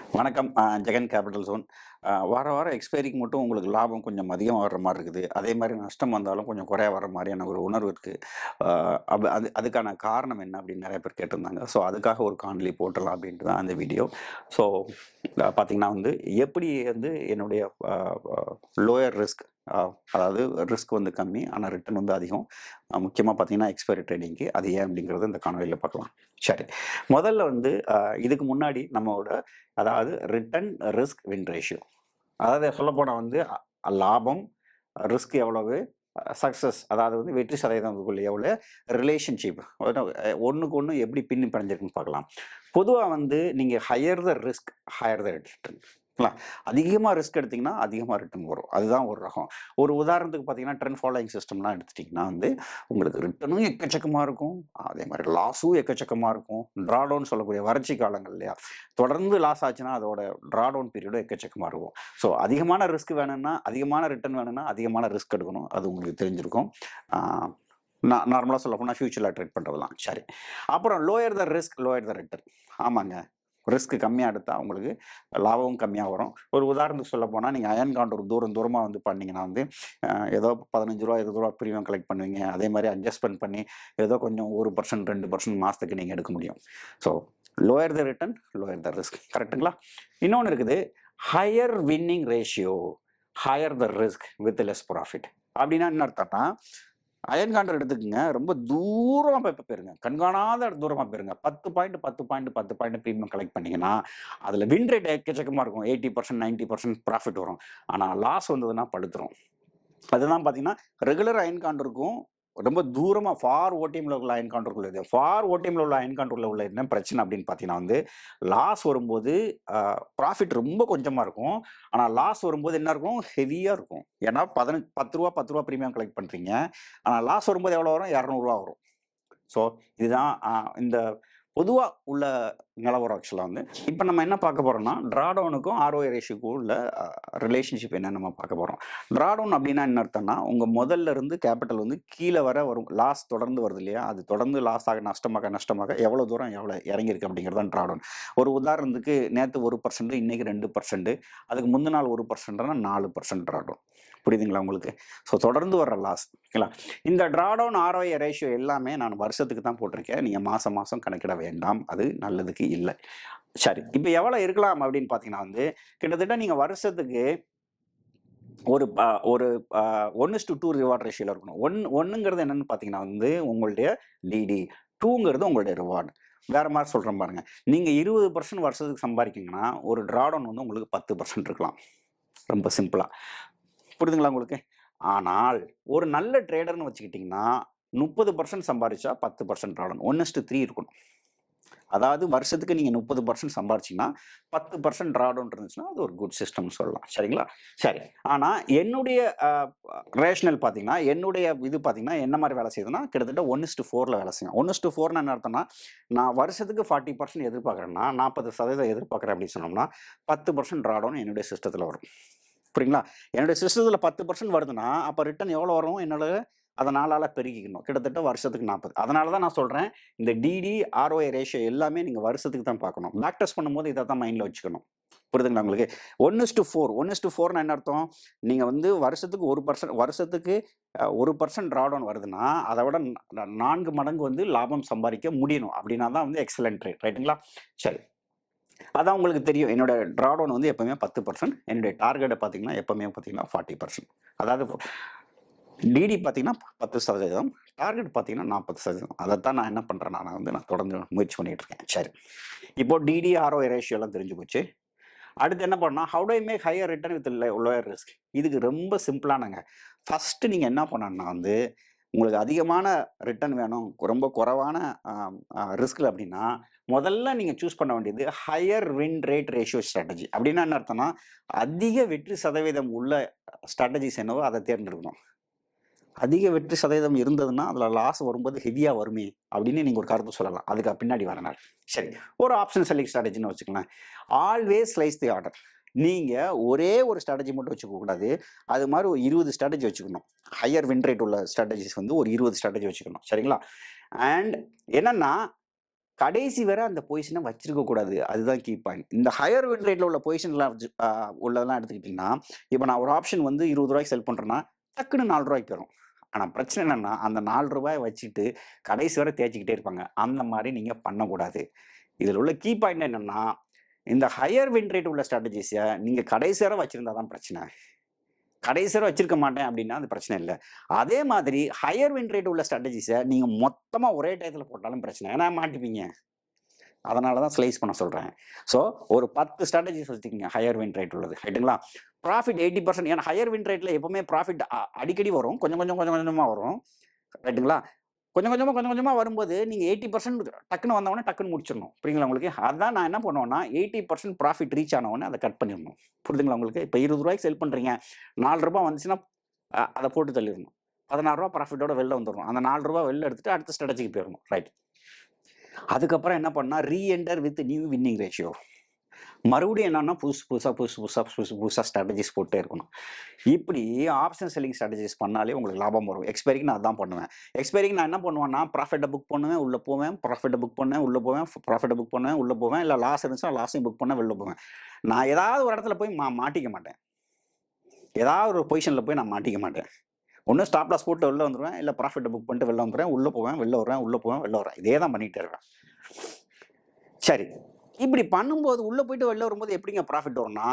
வணக்கம். Jagan capital zone. வார வாரம் எக்ஸ்பைரிக்கு மட்டும் உங்களுக்கு லாபம் கொஞ்சம் அதிகமா வர்ற மாரி இருக்குது. அதே மாரி நஷ்டம் வந்தாலும் கொஞ்சம் குறையா வர்ற மாரியான ஒரு உணர்வு இருக்கு. அ அதுக்கான காரணம் என்ன அப்படின்னு நெறைய பேர் கேட்டிருந்தாங்க. ஸோ அதுக்காக ஒரு காணொளி போட்டுறலாம் அப்படின்ட்டு தான் அந்த வீடியோ. ஸோ பார்த்தீங்கன்னா வந்து எப்படி வந்து என்னுடைய அ அ லோயர் ரிஸ்க், அ அதாவது ரிஸ்க் வந்து கம்மி. ஆனா ரிட்டர்ன் வந்து அதிகம். முக்கியமா பார்த்தீங்கன்னா எக்ஸ்பைரி ட்ரேடிங்க்கு. அது ஏன் அப்படிங்கிறத இந்த காணொளியில பார்க்கலாம். சரி. முதல்ல வந்து இதுக்கு முன்னாடி நம்மோட அதாவது ரிட்டர்ன், ரிஸ்க், வின் ரேஷியோ. அதாவது சொல்லப்போனா வந்து லாபம், ரிஸ்க் எவ்வளவு, சக்சஸ் அதாவது வந்து வெற்றி சதவீதத்துக்குள்ள எவ்வளோ, ரிலேஷன்ஷிப் ஒண்ணுக்கு ஒண்ணு எப்படி பின்னி பிணைஞ்சிருக்குன்னு பார்க்கலாம். பொதுவா வந்து நீங்க higher the risk, higher the return. அதிகமா ரிஸ்க் எடுத்தீங்கன்னா, அதிகமா ரிட்டர்ன் வரும். அதுதான் ஒரு ரகம். ஒரு உதாரணத்துக்கு பார்த்தீங்கன்னா, ட்ரெண்ட் ஃபாலோயிங் சிஸ்டம்லாம் எடுத்துட்டீங்கன்னா வந்து, உங்களுக்கு ரிட்டர்னும் எக்கச்சக்கமா இருக்கும். அதே மாரி லாஸும் எக்கச்சக்கமா இருக்கும். ட்ராடவுன் சொல்லக்கூடிய வறட்சி காலங்கள் இல்லையா? தொடர்ந்து லாஸ் ஆச்சுன்னா, அதோட ட்ராடவுன் பீரியடும் எக்கச்சக்கமா இருக்கும். ஸோ அதிகமான ரிஸ்க் வேணும்னா, அதிகமான ரிட்டர்ன் வேணும்னா, அதிகமான ரிஸ்க் எடுக்கணும். அது உங்களுக்கு தெரிஞ்சிருக்கும். ஆ நார்மலா சொல்லப்போனா ஃபியூச்சர்ல ட்ரேட் பண்றதெல்லாம். சரி. அப்புறம் lower the risk, lower the return. ஆமாங்க. ரிஸ்க் கம்மியா எடுத்தா உங்களுக்கு லாபமும் கம்மியா வரும். ஒரு உதாரணத்துக்கு சொல்லப்போனா, நீங்க அயர்ன் கான்டூர் தூரம் தூரமா வந்து பண்ணீங்கன்னா வந்து, ஏதோ ரூ. 15 ரூ. 20 பிரீமியம் கலெக்ட் பண்ணுவீங்க. அதே மாரி அட்ஜஸ்ட்மென்ட் பண்ணி ஏதோ கொஞ்சம் 1% 2% மாசத்துக்கு நீங்க எடுக்க முடியும். So lower the return, lower the risk. கரெக்ட்டுங்களா? இன்னொன்னு இருக்குது. Higher winning ratio, higher the risk with less profit. அப்டின்னா என்ன அர்த்தம்னா, அயர்ன் கான்ட்ராக்ட் எடுத்துக்கங்க. ரொம்ப தூரமா போயிருங்க. கண்காணாத தூரமா போயிருங்க. 10 point, 10 point, 10 point premium collect பண்ணீங்கன்னா, அதுல வின் ரேட் எக்கச்சக்கமா இருக்கும். 80%, 90% ப்ராஃபிட் வரும். ஆனா லாஸ் வந்ததுன்னா படுத்துரும். அதுதான் பார்த்தீங்கன்னா, ரெகுலர் அயர்ன் கான்ட்ருக்கும் ரொம்ப தூரமா ஃபார் ஓடிஎம்ல உள்ள அயர்ன் கான்ட்ருக்குள்ள இது. ஃபார் ஓடிஎம்ல உள்ள அயர்ன் கான்ட்ருக்குள்ள உள்ள என்ன பிரச்சனை அப்படின்னு பார்த்தீங்கன்னா வந்து, லாஸ் வரும்போது அ ப்ராஃபிட் ரொம்ப கொஞ்சமா இருக்கும். ஆனா லாஸ் வரும்போது என்ன இருக்கும்? ஹெவியா இருக்கும். ஏன்னா ரூ. 10 பிரீமியம் கலெக்ட் பண்றீங்க. ஆனா லாஸ் வரும்போது எவ்வளோ வரும்? ரூ. 200 வரும். ஸோ இதுதான் இந்த பொதுவா உள்ள நிலவரம் ஆக்சுவலா வந்து. இப்ப நம்ம என்ன பார்க்க போறோம்னா, ட்ராடவுனுக்கும் ஆர்ஓஐ ரேஷியோக்கும் உள்ள ரிலேஷன்ஷிப் என்னன்னு நம்ம பார்க்க போறோம். ட்ராடவுன் அப்டின்னா என்ன அர்த்தம்னா, உங்க முதல்ல இருந்து கேப்பிட்டல் வந்து கீழ வர வரும். லாஸ் தொடர்ந்து வருது இல்லையா? அது தொடர்ந்து லாஸ் ஆக நஷ்டமாக, நஷ்டமாக எவ்வளோ தூரம் இறங்கியிருக்கு அப்படிங்கிறது தான் ட்ராடவுன். ஒரு உதாரணத்துக்கு நேத்து 1%, இன்னைக்கு 2%, அதுக்கு முந்தின நாள் 1%னா 4% ட்ராடவுன். புரியுதுங்களா உங்களுக்கு? ஸோ தொடர்ந்து வர்ற லாஸ். ஓகேங்களா? இந்த ட்ராடவுன் ஆர்ஓஐ ரேஷியோ எல்லாமே நான் வருஷத்துக்கு தான் போட்டிருக்கேன். நீங்க மாசம் மாசம் கணக்கிட வேண்டாம். அது நல்லதுக்கு இல்ல. சரி. இப்ப எவ்வளவு இருக்கலாம் அப்படின்னு பார்த்தீங்கன்னா வந்து, கிட்டத்தட்ட நீங்க வருஷத்துக்கு ஒரு ஒரு 1:2 ரிவார்ட் ரேஷியோல இருக்கணும். 1ங்கிறது என்னன்னு பார்த்தீங்கன்னா வந்து, உங்களுடைய டிடி. 2ங்கிறது உங்களுடைய ரிவார்ட். வேற மாரி சொல்றேன் பாருங்க. நீங்க 20% வருஷத்துக்கு சம்பாரிக்கிறீங்கன்னா, ஒரு ட்ராடவுன் வந்து உங்களுக்கு 10% இருக்கலாம். ரொம்ப சிம்பிளா. புரியுதுங்களா உங்களுக்கு? ஆனால், ஒரு நல்ல ட்ரேடர்ன்னு வச்சுக்கிட்டீங்கன்னா, 30% சம்பாரிச்சா 10% ட்ராடவுன். 1:3 இருக்கணும். அதாவது வருஷத்துக்கு நீங்க 30% சம்பாரிச்சீங்கன்னா, 10% ட்ராடவுன் இருந்துச்சுன்னா, அது ஒரு குட் சிஸ்டம்னு சொல்லலாம். சரிங்களா? சரி. ஆனா, என்னுடைய ரேஷனல் பார்த்தீங்கன்னா, என்னுடைய இது பார்த்தீங்கன்னா, என்ன மாரி வேலை செய்யுதுன்னா, கிட்டத்தட்ட 1:4ல வேலை செய்யும். 1:4ன்னா என்ன அர்த்தம்னா, நான் வருஷத்துக்கு 40% எதிர்பார்க்கிறேன்னா, 40% எதிர்பார்க்கிறேன் அப்படின்னு சொன்னோம்னா, 10% ட்ராடவுன் என்னுடைய சிஸ்டத்துல வரும். புரியுங்களா? என்னுடைய சிஸ்டத்துல 10% வருதுன்னா, அப்ப ரிட்டர்ன் எவ்வளோ வரும்? என்னோட அத 4ஆல பெருக்கிக்கணும். கிட்டத்தட்ட வருஷத்துக்கு 40. அதனால தான் நான் சொல்றேன், இந்த டிடி, ஆர்ஓஐ ரேஷியோ எல்லாமே நீங்க வருஷத்துக்கு தான் பார்க்கணும். பேக் டெஸ்ட் பண்ணும்போது இத தான் மைண்ட்ல வச்சுக்கணும். புரியுதுங்களா உங்களுக்கு? 1:4 1:4ன்னா என்ன அர்த்தம்? நீங்க வந்து வருஷத்துக்கு 1% வருஷத்துக்கு 1% ட்ராடவுன் வருதுன்னா, அத விட 4 மடங்கு வந்து லாபம் சம்பாரிக்க முடியணும். அப்படின்னா தான் வந்து எக்ஸலென்ட் ட்ரேட். ரைட்டுங்களா? சரி. அதான் உங்களுக்கு தெரியும். என்னோட ட்ராடவுன் வந்து எப்பவுமே 10%. என்னுடைய டார்கெட்ட பார்த்தீங்கன்னா, எப்பவுமே பார்த்தீங்கன்னா 40%. அதாவது டிடி பார்த்தீங்கன்னா 10%, டார்கெட் பார்த்தீங்கன்னா 40%. அதத்தான் நான் என்ன பண்றேன்னா, நான் தொடர்ந்து முயற்சி பண்ணிட்டு இருக்கேன். சரி. இப்போ டிடி, ஆர்ஓஐ ரேஷியோலாம் தெரிஞ்சு போச்சு. அடுத்து என்ன பண்ணணும்? How to I make higher return with lower risk? இதுக்கு ரொம்ப சிம்பிளானங்க. ஃபர்ஸ்ட் நீங்க என்ன பண்ணணும்னா வந்து, உங்களுக்கு அதிகமான ரிட்டர்ன் வேணும், ரொம்ப குறைவான அ அ ரிஸ்க்ல அப்படின்னா, முதல்ல நீங்க சூஸ் பண்ண வேண்டியது higher win rate ratio strategy. அப்படின்னா என்ன அர்த்தம்னா, அதிக வெற்றி சதவீதம் உள்ள ஸ்ட்ராட்டஜிஸ் என்னவோ அத தேர்ந்தெடுக்கணும். அதிக வெற்றி சதவீதம் இருந்ததுன்னா, அதுல லாஸ் வரும்போது ஹெவியா வருமே! அப்படின்னு நீங்க ஒரு கருத்து சொல்லலாம். அதுக்கு பின்னாடி வரேன் நான். சரி. ஒரு ஆப்ஷன் செல்லிங் ஸ்ட்ராட்டஜின்னு வச்சுக்கங்களேன். Always slice the order. நீங்க ஒரே ஒரு ஸ்ட்ராட்டஜி மட்டும் வச்சுக்க கூடாது. அது மாரி ஒரு 20 ஸ்ட்ராட்டஜி வச்சுக்கணும். ஹையர் வின் ரேட் உள்ள ஸ்ட்ராட்டஜிஸ் வந்து ஒரு 20 ஸ்ட்ராட்டஜி வச்சுக்கணும். சரிங்களா? அண்ட் என்னன்னா, கடைசி வரை அந்த பொசிஷன வச்சிருக்க கூடாது. அதுதான் கீ பாயிண்ட். இந்த ஹையர் வின் ரேட்ல உள்ள பொசிஷன்லாம் உள்ளதெல்லாம் எடுத்துக்கிட்டீங்கன்னா, இப்ப நான் ஒரு ஆப்ஷன் வந்து ரூ. 20 செல் பண்றேன்னா, டக்குன்னு ரூ. 4க்கு வரும். ஆனா பிரச்சனை என்னன்னா, அந்த ரூ. 4 வச்சுட்டு கடைசி வரை தேய்ச்சுக்கிட்டே இருப்பாங்க. அந்த மாரி நீங்க பண்ணக்கூடாது. இதுல உள்ள கீ பாயிண்ட் என்னன்னா, இந்த ஹையர் வின் ரேட் உள்ள ஸ்ட்ராட்டஜிஸ நீங்க கடைசி வரை வச்சிருந்தா தான் பிரச்சனை. கடைசி வரை வச்சிருக்க மாட்டேன் அப்டின்னா, அது பிரச்சனை இல்ல. அதே மாதிரி ஹையர் வின் ரேட் உள்ள ஸ்ட்ராட்டஜிஸ நீங்க மொத்தமா ஒரே டயத்துல போட்டாலும் பிரச்சனை. ஏன்னா மாட்டிப்பீங்க. அதனால தான் ஸ்லைஸ் பண்ண சொல்றேன். ஸோ ஒரு 10 ஸ்ட்ராட்டஜிஸ் வச்சுக்கங்க ஹையர் வின் ரேட் உள்ளது. ரைட்டுங்களா? ப்ராஃபிட் 80% ஏன்னா ஹையர் வின் ரேட்ல எப்பவுமே ப்ராஃபிட் அடிக்கடி வரும். கொஞ்சம் கொஞ்சமா வரும். ரைட்டுங்களா? கொஞ்சம் கொஞ்சமா வரும்போது நீங்க 80% டக்குன்னு வந்தவுடனே டக்குன்னு முடிச்சிடணும். புரியுதுங்களா உங்களுக்கு? அதான் நான் என்ன பண்ணுவேன்னா, 80% ப்ராஃபிட் ரீச் ஆன உடனே அத கட் பண்ணிடணும். புரியுதுங்களா உங்களுக்கு? இப்ப ரூ. 20 செல் பண்றீங்க. ரூ. 4 வந்துச்சுன்னா அத போட்டு தள்ளிறணும். ரூ. 16 ப்ராஃபிட்டோட வெளில வந்துரணும். அந்த ரூ. 4 வெளில எடுத்துட்டு அடுத்த ஸ்ட்ராட்டஜிக்கு போயிரணும். ரைட். அதுக்கப்புறம் என்ன பண்ணா, enter with new winning ratio. மறுபடியும் என்னன்னா புதுசா ஸ்ட்ராட்டஜிஸ் போட்டே இருக்கணும். இப்படி ஆப்ஷன் செல்லிங் ஸ்ட்ராட்டஜிஸ் பண்ணாலே உங்களுக்கு லாபம் வரும். எக்ஸ்பைரிக்கு நான் அதான் பண்ணுவேன். எக்ஸ்பைரிக்கு நான் என்ன பண்ணுவேன்னா, ப்ராஃபிட்ட புக் பண்ணுவேன், உள்ள போவேன், ப்ராஃபிட்ட புக் பண்ணுவேன், உள்ள போவேன், ப்ராஃபிட்ட புக் பண்ணுவேன், உள்ள போவேன். இல்ல லாஸ் இருந்துச்சுன்னா லாஸையும் புக் பண்ண வெளில போவேன். நான் ஏதாவது ஒரு இடத்துல போய் மாட்டிக்க மாட்டேன். ஏதாவது ஒரு பொசிஷன்ல போய் நான் மாட்டிக்க மாட்டேன். ஒண்ணு ஸ்டாப் லாஸ் போட்டு வெளில வந்துருவேன். இல்ல ப்ராஃபிட்ட புக் பண்ணிட்டு வெளில வந்துருவேன். உள்ள போவேன், வெளில வருவேன், உள்ள போவேன், வெளில வரேன். இதே தான் பண்ணிட்டே இருப்பேன். சரி. இப்படி பண்ணும்போது உள்ள போயிட்டு வெளில வரும்போது எப்படிங்க ப்ராஃபிட் வரும்னா,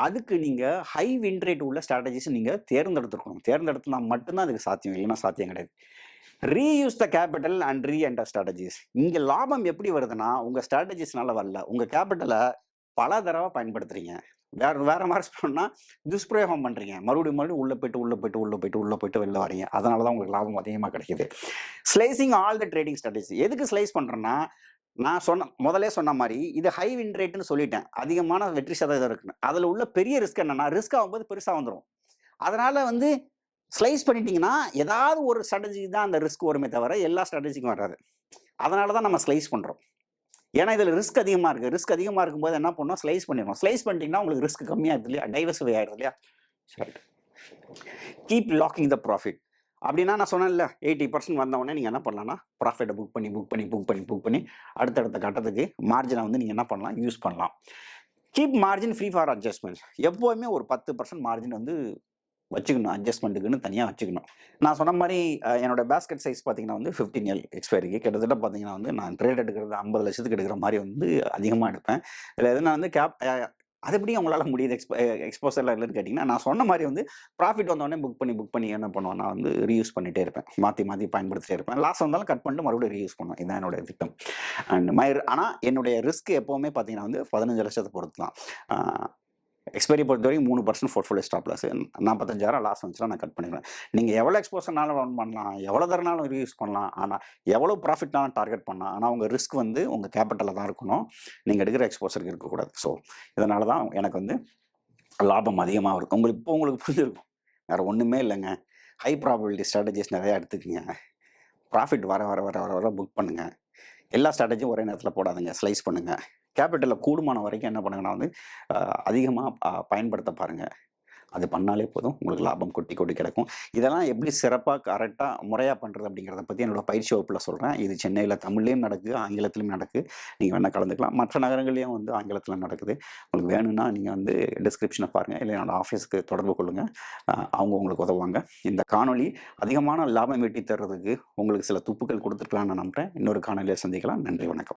அதுக்கு நீங்க ஹை வின் ரேட் உள்ள ஸ்ட்ராட்டஜிஸ் நீங்க தேர்ந்தெடுத்துருக்கணும். தேர்ந்தெடுத்தா மட்டும் தான் அதுக்கு சாத்தியம். இல்லைன்னா சாத்தியம் கிடையாது. Reuse the capital and enter strategies. இங்க லாபம் எப்படி வருதுன்னா, உங்க ஸ்ட்ராட்டஜிஸ்னால வரல. உங்க கேபிட்டல பல தடவ பயன்படுத்துறீங்க. வேற வேற மாரி சொன்னா துஷ்பிரயோகம் பண்றீங்க. மறுபடியும் உள்ள போயிட்டு வெளில வரீங்க. அதனால தான் உங்களுக்கு லாபம் அதிகமா கிடைக்குது. Slicing all the trading strategies. எதுக்கு ஸ்லைஸ் பண்றேன்னா, நான் முதலே சொன்ன மாரி, இது ஹை வின் ரேட்ன்னு சொல்லிட்டேன். அதிகமான வெற்றி சதவீதம் இருக்குன்னு. அதுல உள்ள பெரிய ரிஸ்க் என்னன்னா, ரிஸ்க் ஆகும்போது பெருசா வந்துரும். அதனால வந்து ஸ்லைஸ் பண்ணிட்டீங்கன்னா, ஏதாவது ஒரு ஸ்ட்ராட்டஜிக்கு தான் அந்த ரிஸ்க் வருமே தவிர, எல்லா ஸ்ட்ராட்டஜிக்கும் வராது. அதனால தான் நம்ம ஸ்லைஸ் பண்றோம். ஏன்னா இதுல ரிஸ்க் அதிகமா இருக்கு. ரிஸ்க் அதிகமா இருக்கும்போது என்ன பண்ணணும், ஸ்லைஸ் பண்ணிடணும். ஸ்லைஸ் பண்ணிட்டீங்கன்னா உங்களுக்கு ரிஸ்க் கம்மியாயிருது இல்லையா? டைவர்சிஃபை ஆயிடுது இல்லையா? ரைட். கீப் லாக்கிங் த ப்ராஃபிட். அப்படின்னா நான் சொன்னேன்ல 80% வந்தவுடனே நீங்க என்ன பண்ணலாம்னா, ப்ராஃபிட்ட புக் பண்ணி அடுத்தடுத்த கட்டத்துக்கு மார்ஜின வந்து நீங்க என்ன பண்ணலாம், யூஸ் பண்ணலாம். Keep margin free for adjustments. எப்பவுமே ஒரு 10% மார்ஜின் வந்து வச்சுக்கணும். அட்ஜஸ்ட்மென்ட்டுக்குன்னு தனியா வச்சுக்கணும். நான் சொன்ன மாரி என்னோட பேஸ்கெட் சைஸ் பார்த்தீங்கன்னா வந்து 15L எக்ஸ்பைரிக்கு. கிட்டத்தட்ட பார்த்தீங்கன்னா வந்து நான் ட்ரேட் எடுக்கிறது 50 லட்சத்துக்கு எடுக்கிற மாரி வந்து அதிகமா எடுப்பேன். இதுல எதுனா வந்து அது எப்படி உங்களால முடியுது எக்ஸ்போசர்ல இல்லன்னு கேட்டீங்கன்னா, நான் சொன்ன மாரி வந்து ப்ராஃபிட் வந்தவுடனே புக் பண்ணி என்ன பண்ணுவேன், நான் வந்து ரீயூஸ் பண்ணிட்டே இருப்பேன். மாத்தி பயன்படுத்திட்டே இருப்பேன். லாஸ் வந்தாலும் கட் பண்ணிட்டு மறுபடியும் ரீயூஸ் பண்ணுவேன். இதுதான் என்னோட திட்டம். ஆனா என்னுடைய ரிஸ்க் எப்பவுமே பார்த்தீங்கன்னா வந்து 15 லட்சத்த பொறுத்து தான். எக்ஸ்பைரி பொறுத்தவரைக்கும் 3% போர்ட்ஃபோலியோ ஸ்டாப் லாஸ். 45,000 லாஸ் வந்துச்சுன்னா நான் கட் பண்ணிடுவேன். நீங்க எவ்வளோ எக்ஸ்போஷர்னாலும் ரன் பண்ணலாம், எவ்வளோ தரனாலும் ரீயூஸ் பண்ணலாம். ஆனா எவ்வளோ ப்ராஃபிட்னாலும் டார்கெட் பண்ணலாம். ஆனா உங்க ரிஸ்க் வந்து உங்க கேபிட்டல்ல தான் இருக்கணும். நீங்க எடுக்கிற எக்ஸ்போஷருக்கு இருக்கக்கூடாது. ஸோ இதனால தான் எனக்கு வந்து லாபம் அதிகமா வரும். உங்களுக்கு புரிஞ்சிருக்கும். வேற ஒண்ணுமே இல்லங்க. ஹை ப்ராபபிலிட்டி ஸ்ட்ராட்டஜிஸ் நெறைய எடுத்துக்கங்க. ப்ராஃபிட் வர புக் பண்ணுங்க. எல்லா ஸ்ட்ராட்டஜியும் ஒரே நேரத்துல போடாதீங்க. ஸ்லைஸ் பண்ணுங்க. கேபிட்டல கூடுமான வரைக்கும் என்ன பண்ணுங்கன்னா வந்து, அதிகமா பயன்படுத்த பாருங்க. அது பண்ணாலே போதும். உங்களுக்கு லாபம் கொட்டி கொட்டி கிடக்கும். இதெல்லாம் எப்படி சிறப்பா, கரெக்ட்டா, முறையா பண்றது அப்படிங்கிறத பத்தி என்னோட பயிற்சி வகுப்புல சொல்றேன். இது சென்னையில தமிழ்லயும் நடக்குது, ஆங்கிலத்திலயும் நடக்குது. நீங்க வேணா கலந்துக்கலாம். மற்ற நகரங்கள்லயும் வந்து ஆங்கிலத்தில நடக்குது. உங்களுக்கு வேணும்னா நீங்க வந்து டிஸ்கிரிப்ஷன பாருங்க. இல்ல என்னோட ஆஃபீஸ்க்கு தொடர்பு கொள்ளுங்க. அவங்க உங்களுக்கு உதவுவாங்க. இந்த காணொளி அதிகமான லாபம் ஈட்டி தர்றதுக்கு உங்களுக்கு சில துப்புக்கள் குடுத்துருக்கலாம்னு நான் நம்புறேன். இன்னொரு காணொளியில சந்திக்கலாம். நன்றி, வணக்கம்.